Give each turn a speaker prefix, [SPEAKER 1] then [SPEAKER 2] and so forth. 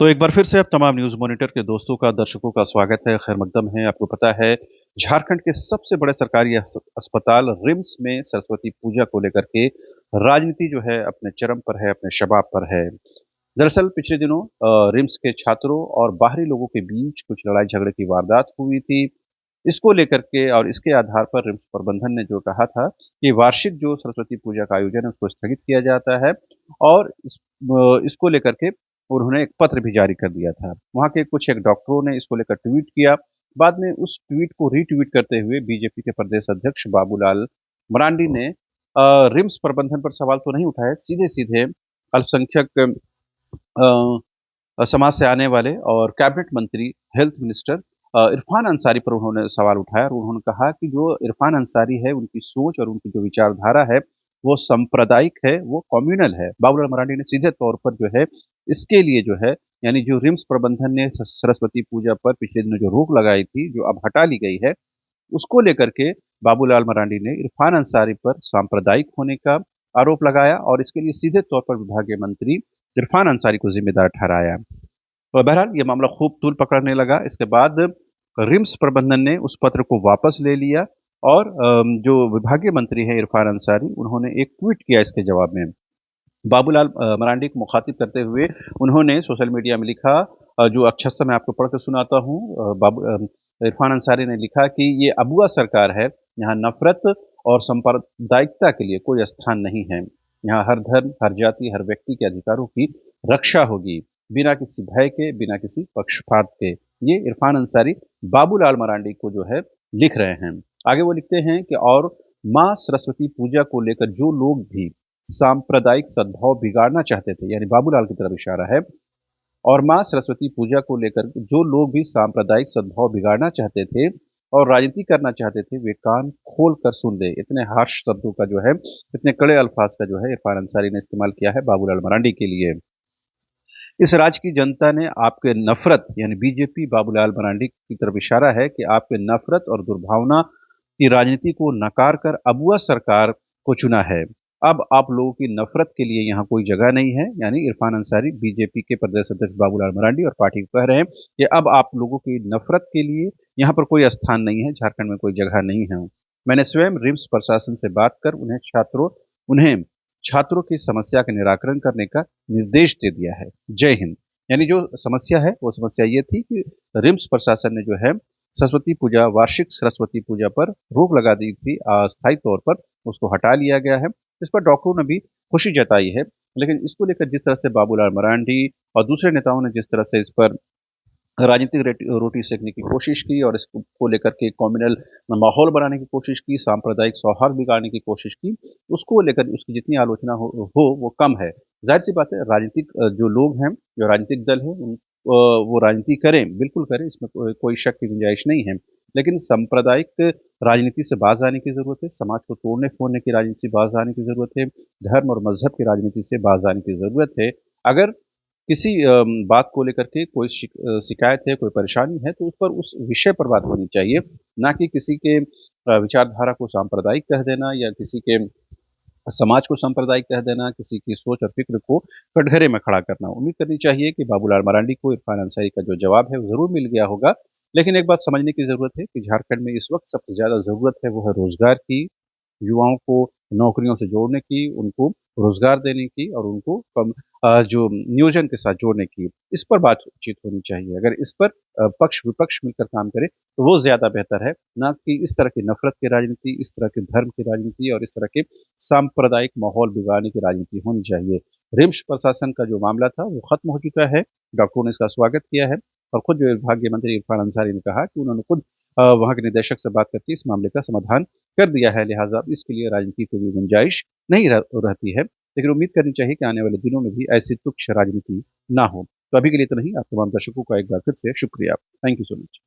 [SPEAKER 1] तो एक बार फिर से आप तमाम न्यूज़ मॉनिटर के दोस्तों का, दर्शकों का स्वागत है, खैर मकदम है। आपको पता है, झारखंड के सबसे बड़े सरकारी अस्पताल रिम्स में सरस्वती पूजा को लेकर के राजनीति जो है अपने चरम पर है, अपने शबाब पर है। दरअसल पिछले दिनों रिम्स के छात्रों और बाहरी लोगों के बीच कुछ लड़ाई झगड़े की वारदात हुई थी। इसको लेकर के और इसके आधार पर रिम्स प्रबंधन ने जो कहा था कि वार्षिक जो सरस्वती पूजा का आयोजन है उसको स्थगित किया जाता है और इसको लेकर के उन्होंने एक पत्र भी जारी कर दिया था। वहाँ के कुछ एक डॉक्टरों ने इसको लेकर ट्वीट किया। बाद में उस ट्वीट को रीट्वीट करते हुए बीजेपी के प्रदेश अध्यक्ष बाबूलाल मरांडी ने रिम्स प्रबंधन पर सवाल तो नहीं उठाए, सीधे-सीधे अल्पसंख्यक समाज से आने वाले और कैबिनेट मंत्री, हेल्थ मिनिस्टर इरफान अंसारी पर उन्होंने सवाल उठाया और उन्होंने कहा कि जो इरफान अंसारी है, उनकी सोच और उनकी जो विचारधारा है, वो सांप्रदायिक है, वो कम्युनल है। बाबूलाल मरांडी ने सीधे तौर पर जो है, इसके लिए जो है, यानी जो रिम्स प्रबंधन ने सरस्वती पूजा पर पिछले दिनों जो रोक लगाई थी, जो अब हटा ली गई है, उसको लेकर के बाबूलाल मरांडी ने इरफान अंसारी पर सांप्रदायिक होने का आरोप लगाया और इसके लिए सीधे तौर पर विभागीय मंत्री इरफान अंसारी को जिम्मेदार ठहराया। तो बहरहाल ये मामला खूब तूल पकड़ने लगा। इसके बाद रिम्स प्रबंधन ने उस पत्र को वापस ले लिया और जो विभागीय मंत्री हैं इरफान अंसारी, उन्होंने एक ट्वीट किया इसके जवाब में। बाबूलाल मरांडी को मुखातिब करते हुए उन्होंने सोशल मीडिया में लिखा, जो अक्षरशः मैं आपको पढ़ के सुनाता हूँ। इरफान अंसारी ने लिखा कि ये अगुआ सरकार है, यहाँ नफ़रत और सांप्रदायिकता के लिए कोई स्थान नहीं है। यहाँ हर धर्म, हर जाति, हर व्यक्ति के अधिकारों की रक्षा होगी, बिना किसी भय के, बिना किसी पक्षपात के। ये इरफान अंसारी बाबूलाल मरांडी को जो है लिख रहे हैं। आगे वो लिखते हैं कि और माँ सरस्वती पूजा को लेकर जो लोग भी सांप्रदायिक सद्भाव बिगाड़ना चाहते थे, यानी बाबूलाल की तरफ इशारा है, और माँ सरस्वती पूजा को लेकर जो लोग भी सांप्रदायिक सद्भाव बिगाड़ना चाहते थे और राजनीति करना चाहते थे, वे कान खोल कर सुन ले। इतने हार्श शब्दों का जो है, इतने कड़े अल्फाज का जो है इरफान अंसारी ने इस्तेमाल किया है बाबूलाल मरांडी के लिए। इस राज्य की जनता ने आपके नफ़रत, यानी बीजेपी बाबूलाल मरांडी की तरफ इशारा है कि आपके नफ़रत और दुर्भावना की राजनीति को नकार कर अगुआ सरकार को चुना है। अब आप लोगों की नफ़रत के लिए यहाँ कोई जगह नहीं है, यानी इरफान अंसारी बीजेपी के प्रदेश अध्यक्ष बाबूलाल मरांडी और पार्टी को कह रहे हैं कि अब आप लोगों की नफ़रत के लिए यहाँ पर कोई स्थान नहीं है, झारखंड में कोई जगह नहीं है। मैंने स्वयं रिम्स प्रशासन से बात कर उन्हें छात्रों की समस्या का निराकरण करने का निर्देश दे दिया है। जय हिंद। यानी जो समस्या है, वो समस्या ये थी कि रिम्स प्रशासन ने जो है सरस्वती पूजा, वार्षिक सरस्वती पूजा पर रोक लगा दी थी अस्थायी तौर पर, उसको हटा लिया गया है। इस पर डॉक्टरों ने भी खुशी जताई है, लेकिन इसको लेकर जिस तरह से बाबूलाल मरांडी और दूसरे नेताओं ने जिस तरह से इस पर राजनीतिक रोटी सेकने की कोशिश की और इसको को लेकर के कम्युनल माहौल बनाने की कोशिश की, सांप्रदायिक सौहार्द बिगाड़ने की कोशिश की, उसको लेकर उसकी जितनी आलोचना हो वो कम है। ज़ाहिर-सी बात है, राजनीतिक जो लोग हैं, जो राजनीतिक दल हैं, वो राजनीति करें, बिल्कुल करें, इसमें कोई शक की गुंजाइश नहीं है। लेकिन सांप्रदायिक राजनीति से बाज़ आने की ज़रूरत है, समाज को तोड़ने-फोड़ने की राजनीति से बाज़ आने की ज़रूरत है, धर्म और मज़हब की राजनीति से बाज़ आने की ज़रूरत है। अगर किसी बात को लेकर के कोई शिकायत है, कोई परेशानी है, तो उस पर उस विषय पर बात होनी चाहिए, ना कि किसी के विचारधारा को सांप्रदायिक कह देना या किसी के समाज को सांप्रदायिक कह देना, किसी की सोच और फ़िक्र को कटघरे में खड़ा करना। उम्मीद करनी चाहिए कि बाबूलाल मरांडी को इरफान अंसारी का जो जवाब है, वो ज़रूर मिल गया होगा। लेकिन एक बात समझने की ज़रूरत है कि झारखंड में इस वक़्त सबसे ज़्यादा ज़रूरत है, वो है रोज़गार की, युवाओं को नौकरियों से जोड़ने की, उनको रोज़गार देने की और उनको जो नियोजन के साथ जोड़ने की, इस पर बातचीत होनी चाहिए। अगर इस पर पक्ष-विपक्ष मिलकर काम करें, तो वो ज़्यादा बेहतर है, ना कि इस तरह की नफ़रत की राजनीति, इस तरह के धर्म की राजनीति और इस तरह के सांप्रदायिक माहौल बिगाड़ने की राजनीति होनी चाहिए। रिम्स प्रशासन का जो मामला था, वो ख़त्म हो चुका है, डॉक्टरों ने इसका स्वागत किया है और खुद जो विभागीय मंत्री इरफान अंसारी ने कहा कि उन्होंने खुद वहाँ के निदेशक से बात करके इस मामले का समाधान कर दिया है, लिहाजा अब इसके लिए राजनीति की कोई गुंजाइश नहीं रहती है। लेकिन उम्मीद करनी चाहिए कि आने वाले दिनों में भी ऐसी तुच्छ राजनीति ना हो। तो अभी के लिए इतना ही। आप तमाम दर्शकों का एक बार फिर से शुक्रिया। Thank you so much.